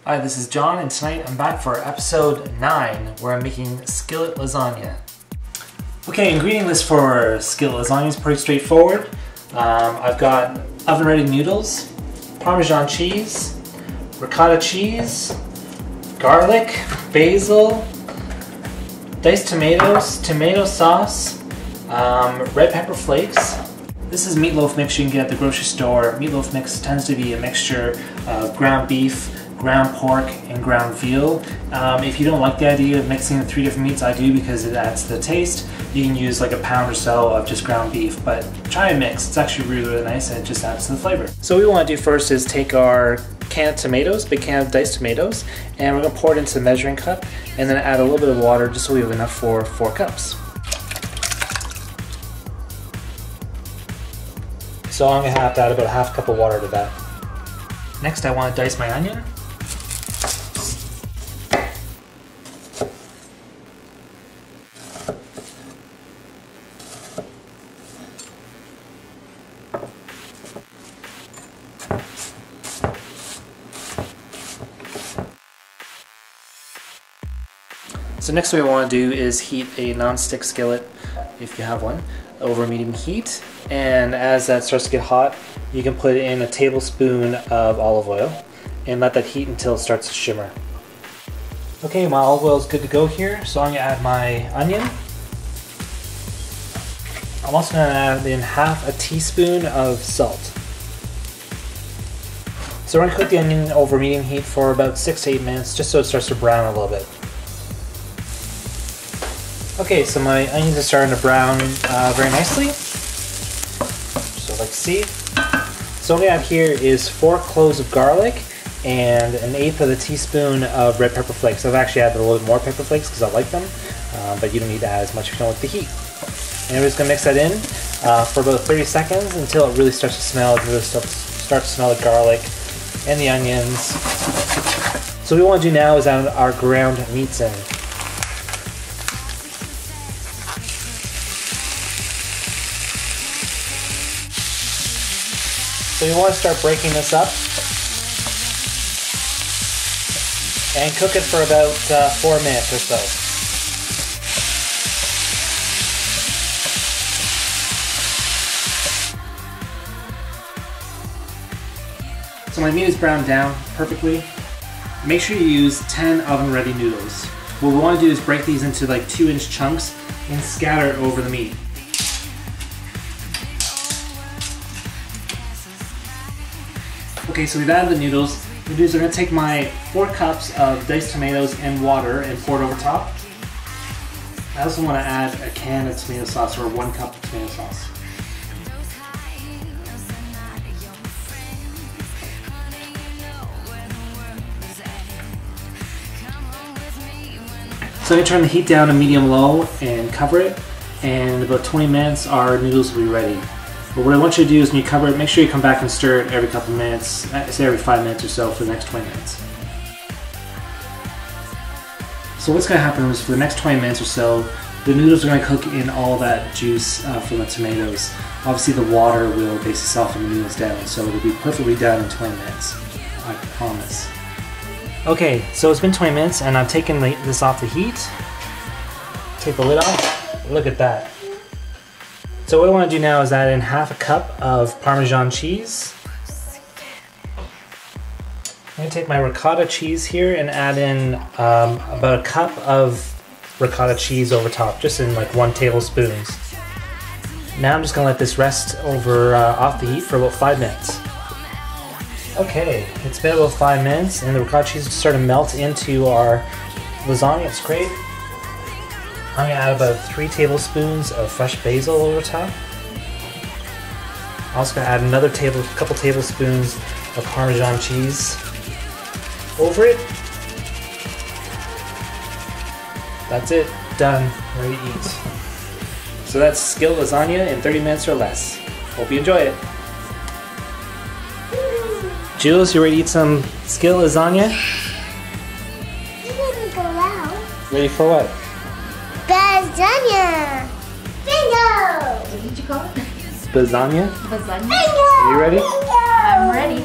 Hi, this is John, and tonight I'm back for episode 9 where I'm making skillet lasagna. Okay, ingredient list for skillet lasagna is pretty straightforward. I've got oven-ready noodles, Parmesan cheese, ricotta cheese, garlic, basil, diced tomatoes, tomato sauce, red pepper flakes. This is meatloaf mix you can get at the grocery store. Meatloaf mix tends to be a mixture of ground beef, ground pork, and ground veal. If you don't like the idea of mixing the 3 different meats, I do because it adds to the taste. You can use like a pound or so of just ground beef, but try a mix. It's actually really nice and it just adds to the flavor. So what we want to do first is take our can of tomatoes, big can of diced tomatoes, and we're going to pour it into the measuring cup and then add a little bit of water just so we have enough for 4 cups. So I'm going to have to add about ½ cup of water to that. Next I want to dice my onion. So next what we want to do is heat a non-stick skillet, if you have one, over medium heat. And as that starts to get hot, you can put in a tablespoon of olive oil and let that heat until it starts to shimmer. Okay, my olive oil is good to go here, so I'm going to add my onion. I'm also going to add in ½ a teaspoon of salt. So we're going to cook the onion over medium heat for about 6 to 8 minutes, just so it starts to brown a little bit. Okay, so my onions are starting to brown very nicely, so like to see. So what we have here is 4 cloves of garlic and 1/8 of a teaspoon of red pepper flakes. I've actually added a little bit more pepper flakes because I like them, but you don't need to add as much if you don't like the heat. And we're just going to mix that in for about 30 seconds until it really starts to smell. It really starts to smell the garlic and the onions. So what we want to do now is add our ground meats in. So you want to start breaking this up and cook it for about 4 minutes or so. So my meat is browned down perfectly. Make sure you use 10 oven-ready noodles. What we want to do is break these into like 2-inch chunks and scatter it over the meat. Okay, so we've added the noodles. What we're going to take my 4 cups of diced tomatoes and water and pour it over top. I also want to add a can of tomato sauce, or 1 cup of tomato sauce. So I'm going to turn the heat down to medium-low and cover it, and in about 20 minutes our noodles will be ready. But what I want you to do is when you cover it, make sure you come back and stir it every couple minutes, say every 5 minutes or so for the next 20 minutes. So what's going to happen is for the next 20 minutes or so, the noodles are going to cook in all that juice from the tomatoes. Obviously the water will basically soften the noodles down, so it'll be perfectly done in 20 minutes, I promise. Okay, so it's been 20 minutes and I'm taking this off the heat. Take the lid off. Look at that. So what I want to do now is add in ½ a cup of Parmesan cheese. I'm going to take my ricotta cheese here and add in about a cup of ricotta cheese over top, just in like 1 tablespoon. Now I'm just going to let this rest over off the heat for about 5 minutes. Okay, it's been about 5 minutes and the ricotta cheese is starting to melt into our lasagna. It's great. I'm going to add about 3 tablespoons of fresh basil over top. I'm also going to add another couple tablespoons of Parmesan cheese over it. That's it. Done. Ready to eat. So that's skillet lasagna in 30 minutes or less. Hope you enjoy it. Jules, you ready to eat some skillet lasagna? You didn't go out. Ready for what? Lasagna! Bingo! What did you call it? Lasagna? Lasagna? Bingo! Are you ready? Bingo! I'm ready.